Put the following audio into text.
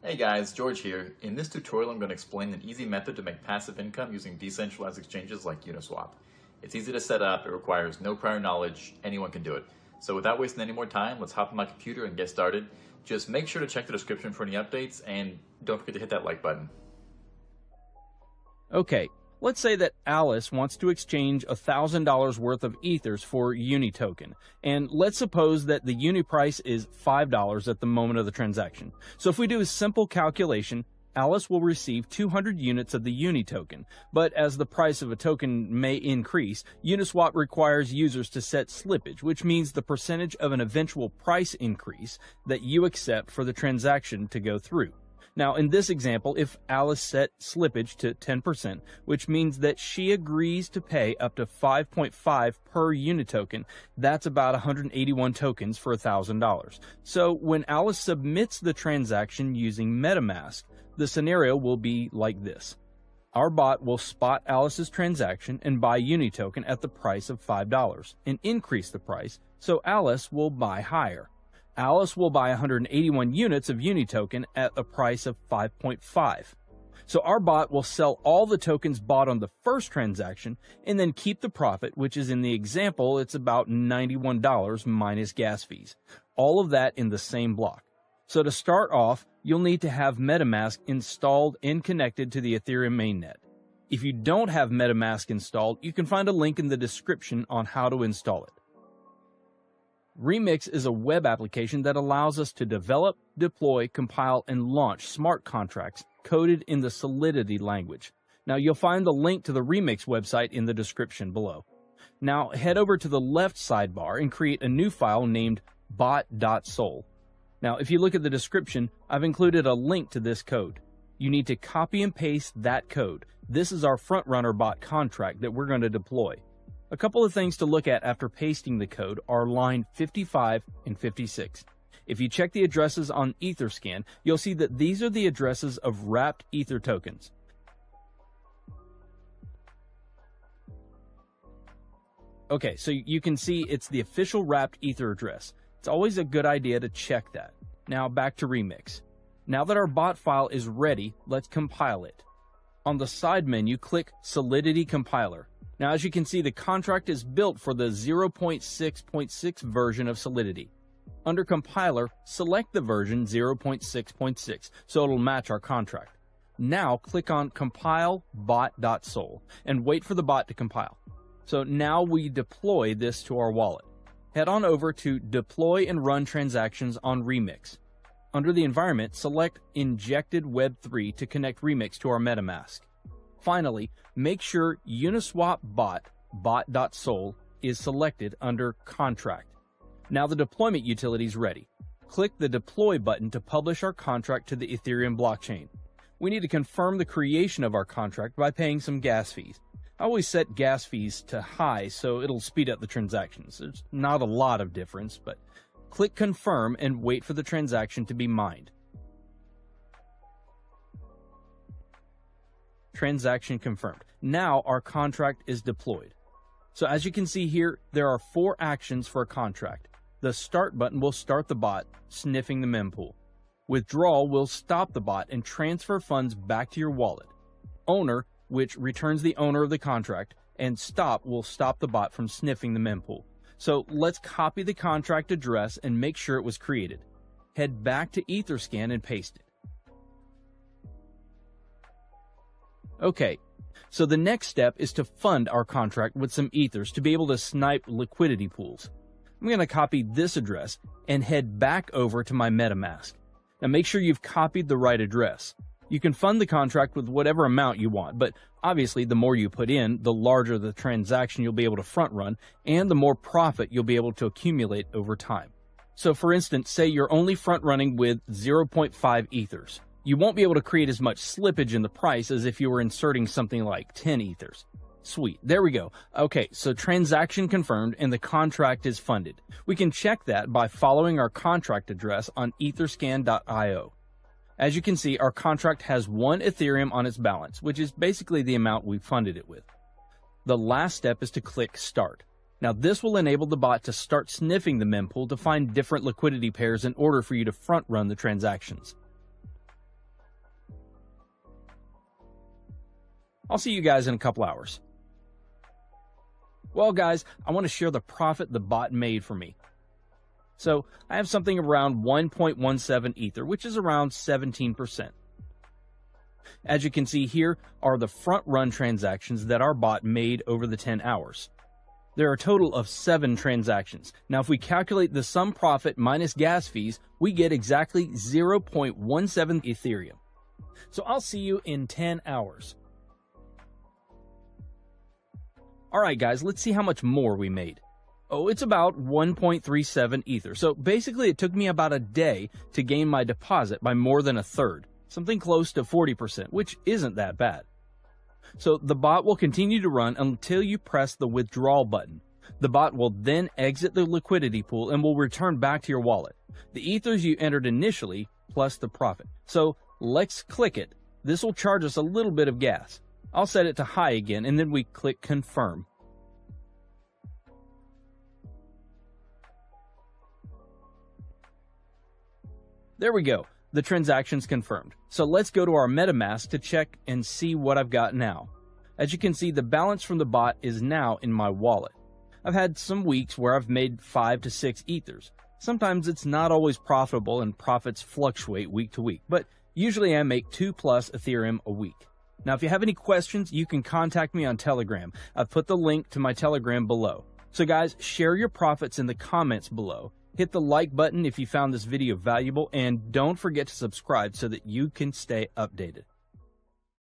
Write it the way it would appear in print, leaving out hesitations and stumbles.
Hey guys, George here. In this tutorial I'm going to explain an easy method to make passive income using decentralized exchanges like Uniswap. It's easy to set up, it requires no prior knowledge, anyone can do it. So without wasting any more time, let's hop on my computer and get started. Just make sure to check the description for any updates and don't forget to hit that like button. Okay, let's say that Alice wants to exchange $1,000 worth of Ethers for Uni token, and let's suppose that the Uni price is $5 at the moment of the transaction. So if we do a simple calculation, Alice will receive 200 units of the Uni token, but as the price of a token may increase, Uniswap requires users to set slippage, which means the percentage of an eventual price increase that you accept for the transaction to go through. Now, in this example, if Alice set slippage to 10%, which means that she agrees to pay up to 5.5 per unit token, that's about 181 tokens for $1,000. So when Alice submits the transaction using MetaMask, the scenario will be like this. Our bot will spot Alice's transaction and buy Uni token at the price of $5 and increase the price, so Alice will buy higher. Alice will buy 181 units of Uni token at a price of 5.5. So our bot will sell all the tokens bought on the first transaction and then keep the profit, which is in the example, it's about $91 minus gas fees. All of that in the same block. So to start off, you'll need to have MetaMask installed and connected to the Ethereum mainnet. If you don't have MetaMask installed, you can find a link in the description on how to install it. Remix is a web application that allows us to develop, deploy, compile, and launch smart contracts coded in the Solidity language. Now, you'll find the link to the Remix website in the description below. Now, head over to the left sidebar and create a new file named bot.sol. Now, if you look at the description, I've included a link to this code. You need to copy and paste that code. This is our frontrunner bot contract that we're going to deploy. A couple of things to look at after pasting the code are line 55 and 56. If you check the addresses on Etherscan, you'll see that these are the addresses of wrapped Ether tokens. Okay, so you can see it's the official wrapped Ether address. It's always a good idea to check that. Now back to Remix. Now that our bot file is ready, let's compile it. On the side menu, click Solidity Compiler. Now, as you can see, the contract is built for the 0.6.6 version of Solidity. Under Compiler, select the version 0.6.6 so it'll match our contract. Now, click on Compile bot.sol and wait for the bot to compile. So now we deploy this to our wallet. Head on over to Deploy and Run Transactions on Remix. Under the environment, select Injected Web3 to connect Remix to our MetaMask. Finally, make sure Uniswap bot.sol is selected under Contract. Now the deployment utility is ready. Click the Deploy button to publish our contract to the Ethereum blockchain. We need to confirm the creation of our contract by paying some gas fees. I always set gas fees to high so it'll speed up the transactions. There's not a lot of difference, but click Confirm and wait for the transaction to be mined. Transaction confirmed. Now our contract is deployed. So as you can see here, there are 4 actions for a contract. The Start button will start the bot, sniffing the mempool. Withdrawal will stop the bot and transfer funds back to your wallet. Owner, which returns the owner of the contract, and Stop will stop the bot from sniffing the mempool. So let's copy the contract address and make sure it was created. Head back to Etherscan and paste it. Okay, so the next step is to fund our contract with some Ethers to be able to snipe liquidity pools. I'm going to copy this address and head back over to my MetaMask. Now make sure you've copied the right address. You can fund the contract with whatever amount you want, but obviously the more you put in, the larger the transaction you'll be able to front run, and the more profit you'll be able to accumulate over time. So for instance, say you're only front running with 0.5 Ethers. You won't be able to create as much slippage in the price as if you were inserting something like 10 Ethers. Sweet, there we go. Okay, so transaction confirmed and the contract is funded. We can check that by following our contract address on etherscan.io. As you can see, our contract has 1 Ethereum on its balance, which is basically the amount we funded it with. The last step is to click Start. Now this will enable the bot to start sniffing the mempool to find different liquidity pairs in order for you to front run the transactions. I'll see you guys in a couple hours. Well, guys, I want to share the profit the bot made for me. So I have something around 1.17 Ether, which is around 17%. As you can see here are the front-run transactions that our bot made over the 10 hours. There are a total of 7 transactions. Now, if we calculate the sum profit minus gas fees, we get exactly 0.17 Ethereum. So I'll see you in 10 hours. Alright guys, let's see how much more we made. Oh, it's about 1.37 Ether. So basically it took me about a day to gain my deposit by more than a third. Something close to 40%, which isn't that bad. So the bot will continue to run until you press the withdrawal button. The bot will then exit the liquidity pool and will return back to your wallet. The ethers you entered initially plus the profit. So let's click it. This will charge us a little bit of gas. I'll set it to high again and then we click confirm. There we go. The transaction's confirmed. So let's go to our MetaMask to check and see what I've got now. As you can see, the balance from the bot is now in my wallet. I've had some weeks where I've made 5 to 6 ethers. Sometimes it's not always profitable and profits fluctuate week to week, but usually I make 2+ Ethereum a week. Now, if you have any questions, you can contact me on Telegram. I've put the link to my Telegram below. So guys, share your profits in the comments below. Hit the like button if you found this video valuable, and don't forget to subscribe so that you can stay updated.